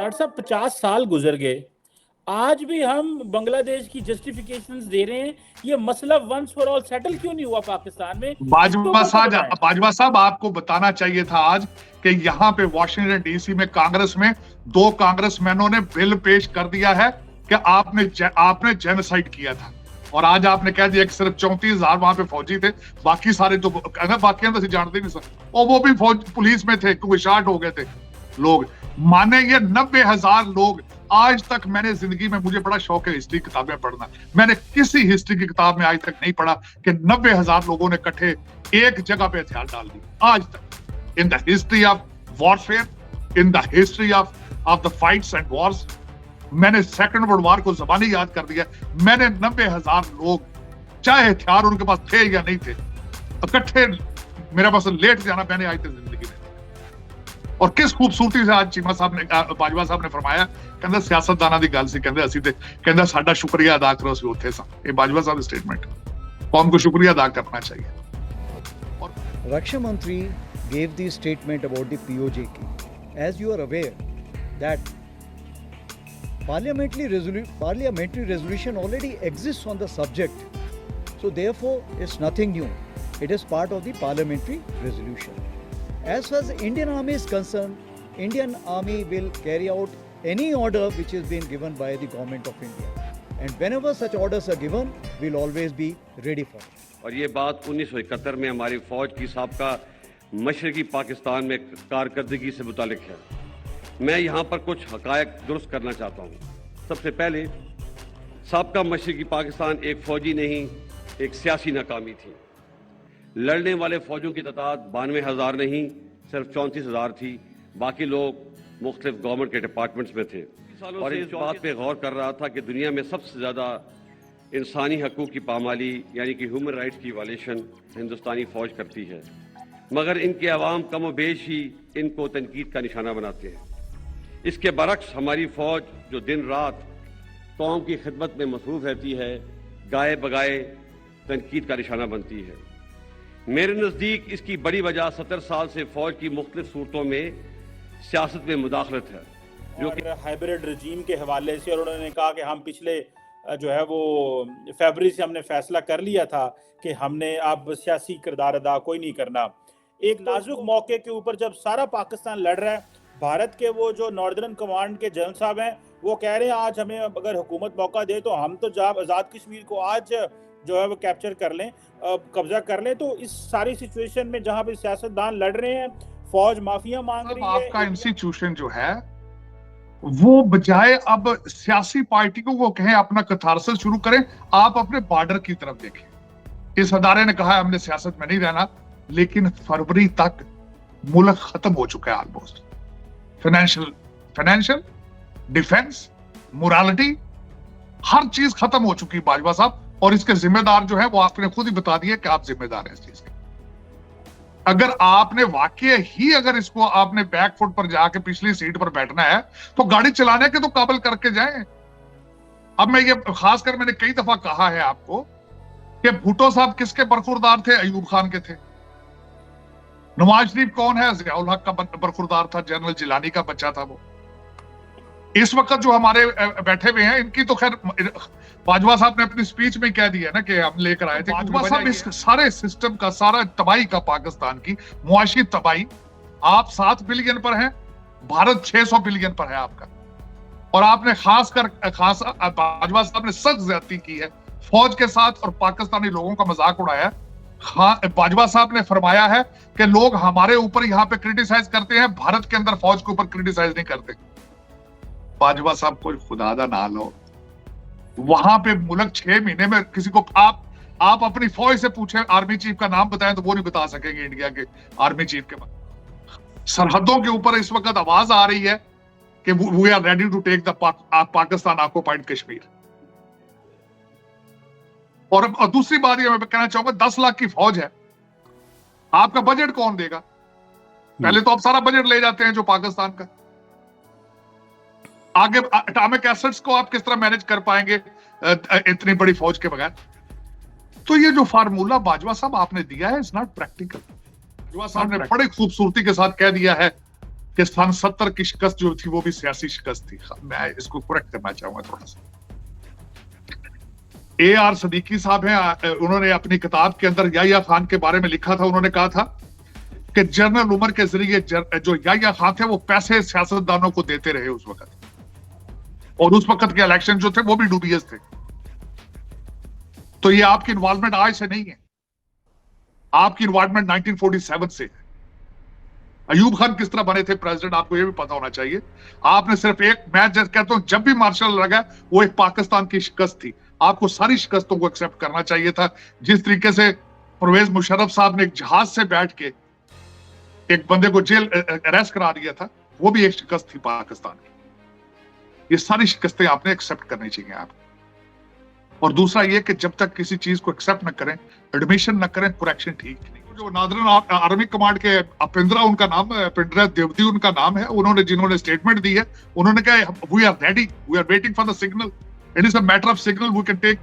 60 से 50 साल गुजर गए, आज भी हम बांग्लादेश की जस्टिफिकेशंस दे रहे हैं। ये मसला वंस फॉर ऑल सेटल क्यों नहीं हुआ पाकिस्तान में? बाजवा साहब आपको बताना चाहिए था आज कि यहाँ पे वॉशिंगटन डीसी में कांग्रेस में 2 कांग्रेसमैनों ने बिल पेश कर दिया है कि आपने जेनोसाइड किया था, और आज आपने कह दिया कि सिर्फ 34,000 वहां पे फौजी थे, बाकी सारे तो बाकी तो जानते नहीं सर, और वो भी पुलिस में थे, कोई शार्ट हो गए थे लोग। माने ये 90,000 लोग। आज तक मैंने जिंदगी में, मुझे बड़ा शौक है हिस्ट्री किताबें पढ़ना, मैंने किसी हिस्ट्री की किताब में आज तक नहीं पढ़ा कि 90,000 लोगों ने इकट्ठे एक जगह पे हथियार डाल दिए। आज तक in the history of warfare, in the history of the fights and Wars, मैंने सेकंड वर्ल्ड वॉर को ज़बानी याद कर दिया। मैंने 90,000 लोग, चाहे हथियार उनके पास थे या नहीं थे, इकट्ठे मेरे पास लेट जाना मैंने आज तक जिंदगी में। और किस खूबसूरती से आज चीमा साहब ने, बाजवा साहब ने फरमाया, कहंदे सियासतदानां दी गल सी, कहंदे असीं ते कहंदा साडा शुक्रिया अदा करो असीं उत्थे सां। ये बाजवा साहब दी स्टेटमेंट, कौम को शुक्रिया अदा करना चाहिए। और रक्षा मंत्री gave the statement about the POJK. As you are aware that parliamentary resolution already exists on the subject, so therefore it's nothing new. It is part of the parliamentary resolution. As far as Indian Army is concerned, Indian Army will carry out any order which is being given by the government of India, and whenever such orders are given, we'll always be ready for it. और ये बात 1971 में हमारी फौज की साबका मशरकी पाकिस्तान में कारकर्दगी से मुतालिक है। मैं यहाँ पर कुछ हकायक दुरुस्त करना चाहता हूँ। सबसे पहले, साबका मशरकी पाकिस्तान एक फौजी नहीं, एक सियासी नाकामी थी। लड़ने वाले फौजों की तादाद 92,000 नहीं, सिर्फ 34,000 थी। बाकी लोग मुख्तलिफ गवर्नमेंट के डिपार्टमेंट्स में थे। और इस बात पे गौर कर रहा था कि दुनिया में सबसे ज़्यादा इंसानी हकूक़ की पामाली यानी कि ह्यूमन राइट्स की वायलेशन हिंदुस्तानी फ़ौज करती है, मगर इनके अवाम कम व बेश ही इनको तनकीद का निशाना बनाते हैं। इसके बरक्स हमारी फ़ौज जो दिन रात कौम की खिदमत में मसरूफ़ रहती है, गाए बगाए तनकीद का निशाना बनती है। मेरे नज़दीक इसकी बड़ी वजह 70 साल से फ़ौज की मुख्तलिफ सूरतों में सियासत में मुदाखलत है, जो कि हाइब्रिड रजीम के हवाले से। और उन्होंने कहा कि हम पिछले जो है वो फरवरी से हमने फैसला कर लिया था कि हमने अब सियासी किरदार अदा कोई नहीं करना। एक नाजुक मौके के ऊपर जब सारा पाकिस्तान लड़ रहा है, भारत के वो जो नॉर्दर्न कमांड के जनरल साहब हैं वो कह रहे हैं आज हमें अगर हुकूमत मौका दे तो हम तो जब आज़ाद कश्मीर को आज जो है वो कैप्चर कर लें, कब्जा कर लें। तो इस सारी सिचुएशन में जहाँ पे सियासतदान लड़ रहे हैं, फौज माफिया मांग रही है, आपका इंस्टीट्यूशन जो है वो बजाय अब सियासी पार्टियों को कहें अपना कथारसिस शुरू करें, आप अपने बॉर्डर की तरफ देखें। इस अदारे ने कहा है हमने सियासत में नहीं रहना, लेकिन फरवरी तक मुल्क खत्म हो चुका है ऑलमोस्ट। फाइनेंशियल, डिफेंस, मोरालिटी, हर चीज खत्म हो चुकी है बाजवा साहब। और इसके जिम्मेदार जो है वो आपने खुद ही बता दिया कि आप जिम्मेदार हैं इस चीज के। अगर आपने वाकई ही अगर इसको आपने बैक फुट पर जाके पिछली सीट पर बैठना है तो गाड़ी चलाने के तो काबिल करके जाएं। अब मैं ये खासकर मैंने कई दफा कहा है आपको कि भुट्टो साहब किसके बरखुरदार थे? अयूब खान के थे। नवाज शरीफ कौन है? ज़ियाउल हक का बरखुरदार था, जनरल जिलानी का बच्चा था वो। इस वक्त जो हमारे बैठे हुए हैं इनकी तो खैर बाजवा साहब ने अपनी स्पीच में कह दिया ना कि हम लेकर आए थे। बाजवा साहब इस सारे सिस्टम का, सारा तबाही का, पाकिस्तान की मुआशी तबाही, आप 7 बिलियन पर हैं, भारत 600 बिलियन पर है आपका। और आपने खास बाजवा साहब ने सख्त ज्यादती की है फौज के साथ और पाकिस्तानी लोगों का मजाक उड़ाया। बाजवा साहब ने फरमाया है कि लोग हमारे ऊपर यहाँ पे क्रिटिसाइज करते हैं, भारत के अंदर फौज के ऊपर क्रिटिसाइज नहीं करते। बाजवा साहब कोई खुदादा ना लो, वहां पे मुल्क 6 महीने में किसी को आप अपनी फौज से पूछे आर्मी चीफ का नाम बताएं तो वो नहीं बता सकेंगे इंडिया के आर्मी चीफ के बाद। सरहदों के ऊपर इस वक्त आवाज आ रही है कि we are ready to take the Pakistan occupied Kashmir. और दूसरी बात ये मैं कहना चाहूंगा, 10 लाख की फौज है, आपका बजट कौन देगा? पहले तो आप सारा बजट ले जाते हैं जो पाकिस्तान का, आगे एटॉमिक एसेट्स को आप किस तरह मैनेज कर पाएंगे इतनी बड़ी फौज के बगैर? तो ये जो फार्मूला बाजवा साहब आपने दिया है इट्स नॉट प्रैक्टिकल। बाजवा साहब ने बड़ी खूबसूरती के साथ कह दिया है कि सन 70 की शिकस्त जो थी वो भी सियासी शिकस्त थी। मैं इसको करेक्ट करना चाहूंगा थोड़ा सा। AR सदीकी साहब हैं, उन्होंने अपनी किताब के अंदर याह्या खान के बारे में लिखा था। उन्होंने कहा था कि जनरल उमर के जरिए जो याह्या खान थे वो पैसे सियासतदानों को देते रहे उस वक्त, और उस वक्त के इलेक्शन जो थे वो भी डूबियस थे। तो ये आपकी इन्वॉल्वमेंट आज से नहीं है, आपकी इन्वॉल्वमेंट 1947 से है। अयूब खान किस तरह बने थे प्रेसिडेंट, आपको ये भी पता होना चाहिए। आपने सिर्फ एक, मैं कहता हूं जब भी मार्शल लगा वो एक पाकिस्तान की शिकस्त थी। आपको सारी शिकस्तों को एक्सेप्ट करना चाहिए था। जिस तरीके से परवेज मुशर्रफ साहब ने एक जहाज से बैठ के एक बंदे को जेल अरेस्ट करा दिया था, वो भी एक शिकस्त थी पाकिस्तान की। ये सारी शिकस्तें आपने एक्सेप्ट करनी चाहिए आप। और दूसरा ये कि जब तक किसी चीज को एक्सेप्ट न करें, एडमिशन न करें, करेक्शन ठीक नहीं। जो नादरन आर्मी कमांड के अपिंद्रा उनका नाम है, अपिंद्रा देवदी उनका नाम है, उन्होंने जिन्होंने स्टेटमेंट दी है, उन्होंने कहा we are ready, we are waiting for the signal, it is a matter of signal, we can take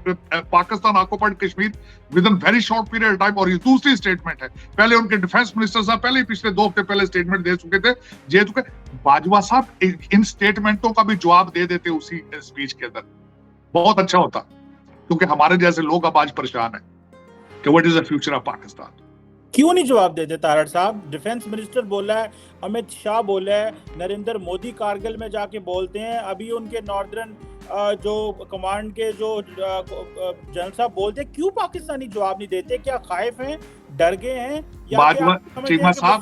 Pakistan occupied Kashmir within very short period of time. और ये दूसरी स्टेटमेंट है। पहले उनके डिफेंस मिनिस्टर साहब पहले ही पिछले 2 हफ्ते पहले स्टेटमेंट दे चुके थे। जे चुके बाजवा साहब इन स्टेटमेंटों का भी जवाब दे देते उसी स्पीच के अंदर, बहुत अच्छा होता, क्योंकि हमारे जैसे लोग अब आज परेशान है कि what is the future of Pakistan. क्यों नहीं जवाब देते तारड़ साहब? डिफेंस मिनिस्टर बोला है, अमित शाह बोला है, नरेंद्र मोदी कारगिल में जाके बोलते हैं, अभी उनके नॉर्दर्न जो कमांड के जो जनरल साहब बोलते हैं। क्यों पाकिस्तानी जवाब नहीं देते? क्या खाइफ हैं, डर गए हैं, या चीमा साहब,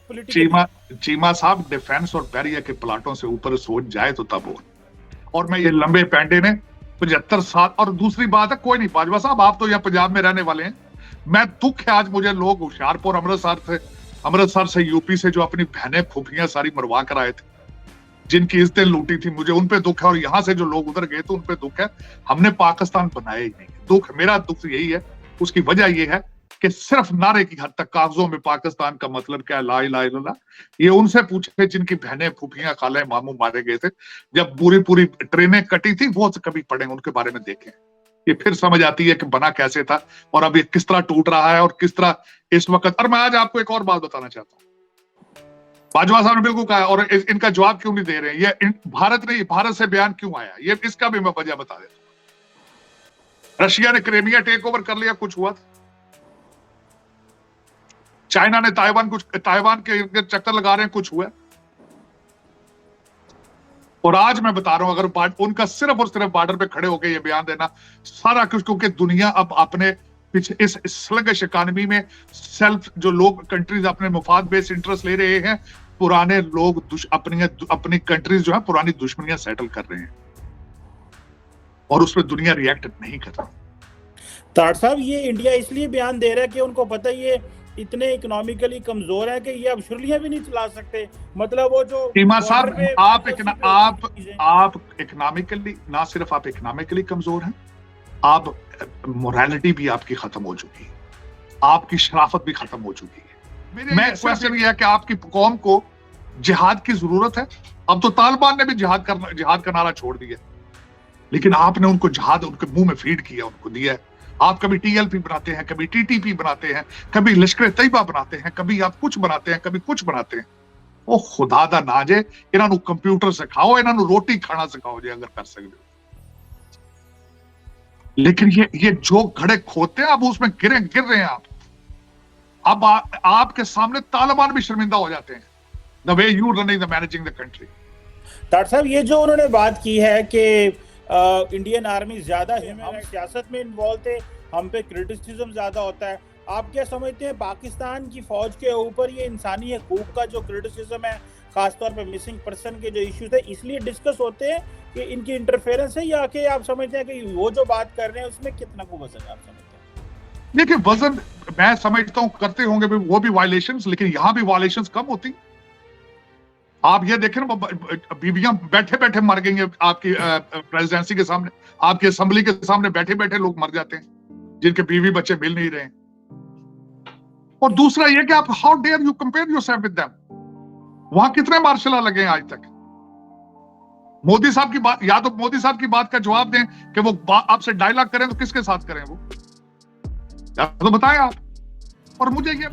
पॉलिटिकली? चीमा साहब डिफेंस और बैरियर के प्लाटों से ऊपर सोच जाए तो तब हो। और मैं ये लंबे पैंडे ने 75 साल। और दूसरी बात है, कोई नहीं बाजवा साहब, आप तो यहाँ पंजाब में रहने वाले हैं। मैं दुख है आज मुझे लोग होशियारपुर अमृतसर से यूपी से जो अपनी बहनें फूफियां सारी मरवा कर आए थे, जिनकी इज्जतें लूटी थी, मुझे उन पे दुख है। और यहाँ से जो लोग उधर गए थे उन पे दुख है। हमने पाकिस्तान बनाया ही नहीं। दुख, मेरा दुख यही है। उसकी वजह यह है कि सिर्फ नारे की हद तक कागजों में पाकिस्तान का मतलब क्या है, ला इलाहा इल्लल्लाह, ये उनसे पूछे जिनकी बहनें फूफियां खाले मामू मारे गए थे। जब पूरी ट्रेनें कटी थी वो कभी पढ़े, उनके बारे में देखें, ये फिर समझ आती है कि बना कैसे था और अब ये किस तरह टूट रहा है और किस तरह इस वक्त। और मैं आज आपको एक और बात बताना चाहता हूं। बाजवा साहब ने बिल्कुल कहा, और इनका जवाब क्यों नहीं दे रहे हैं। ये भारत से बयान क्यों आया, ये इसका भी मैं वजह बता देता हूं। रशिया ने क्रीमिया टेक ओवर कर लिया, कुछ हुआ था। चाइना ने ताइवान के चक्कर लगा रहे हैं, कुछ हुआ। और आज मैं बता रहा हूं, अगर उनका सिर्फ और सिर्फ बॉर्डर पे खड़े होकर ये बयान देना सारा कुछ, क्योंकि दुनिया अब अपने पीछे इस स्लगिश इकोनॉमी में सेल्फ जो लोग कंट्रीज अपने मुफाद बेस्ड इंटरेस्ट ले रहे हैं, पुराने लोग अपनी कंट्रीज जो है पुरानी दुश्मनियां सेटल कर रहे हैं, और उसमें दुनिया रिएक्ट नहीं कर रही। ताड़ साहब, ये इंडिया इसलिए बयान दे रहा है कि उनको पता ये इतने इकोनॉमिकली कमजोर है कि ये अब शुरलियां भी नहीं चला सकते। मतलब वो जो चीमा साहब, आप इकोनॉमिकली, ना सिर्फ आप इकोनॉमिकली कमजोर हैं, आप मोरालिटी भी आपकी खत्म हो चुकी है, आपकी शराफत भी खत्म हो चुकी है। मैं क्वेश्चन ये है कि आपकी कौम को जिहाद की जरूरत है। अब तो तालिबान ने भी जिहाद का नारा छोड़ दिया, लेकिन आपने उनको जिहाद उनके मुंह में फीड किया, उनको दिया है। आप कभी TLP बनाते हैं, कभी TTP बनाते हैं, कभी लश्कर तैयबा बनाते हैं, कभी आप कुछ बनाते हैं, कभी कुछ बनाते हैं। वो खुदा दा ना जे इन्हों कंप्यूटर सिखाओ, इन्हों रोटी खाना सिखाओ जे अगर कर सकते हो। लेकिन ये जो घड़े खोते हैं अब उसमें गिर रहे हैं आप। अब आपके सामने तालिबान भी शर्मिंदा हो जाते हैं, the way you running the managing the country. ताड़ साहब, ये जो उन्होंने बात की है कि इंडियन आर्मी ज्यादा हम सियासत में इन्वॉल्व थे, हम पे क्रिटिसिज्म ज्यादा होता है, आप क्या समझते हैं पाकिस्तान की फौज के ऊपर ये इंसानी हकूक का जो क्रिटिसिज्म है, खासतौर पे मिसिंग पर्सन के जो इश्यूज है, इसलिए डिस्कस होते हैं कि इनकी इंटरफेरेंस है, या कि आप समझते हैं कि वो जो बात कर रहे हैं उसमें कितना को वजन आप समझते हैं? देखिए, वजन मैं समझता हूं करते होंगे वो भी वायलेशंस, लेकिन यहां भी वायलेशंस कम होती। आप ये देखें ना, बीबियां बैठे बैठे मर गई हैं आपकी प्रेसिडेंसी के सामने, आपकी असेंबली के सामने बैठे बैठे लोग मर जाते हैं जिनके बीवी बच्चे मिल नहीं रहे। और दूसरा ये कि आप how dare you compare yourself with them. वहां कितने मार्शल लगे हैं आज तक? मोदी साहब की बात, या तो मोदी साहब की बात का जवाब दें कि वो आपसे डायलॉग करें तो किसके साथ करें, वो या तो बताएं आप। और मुझे ये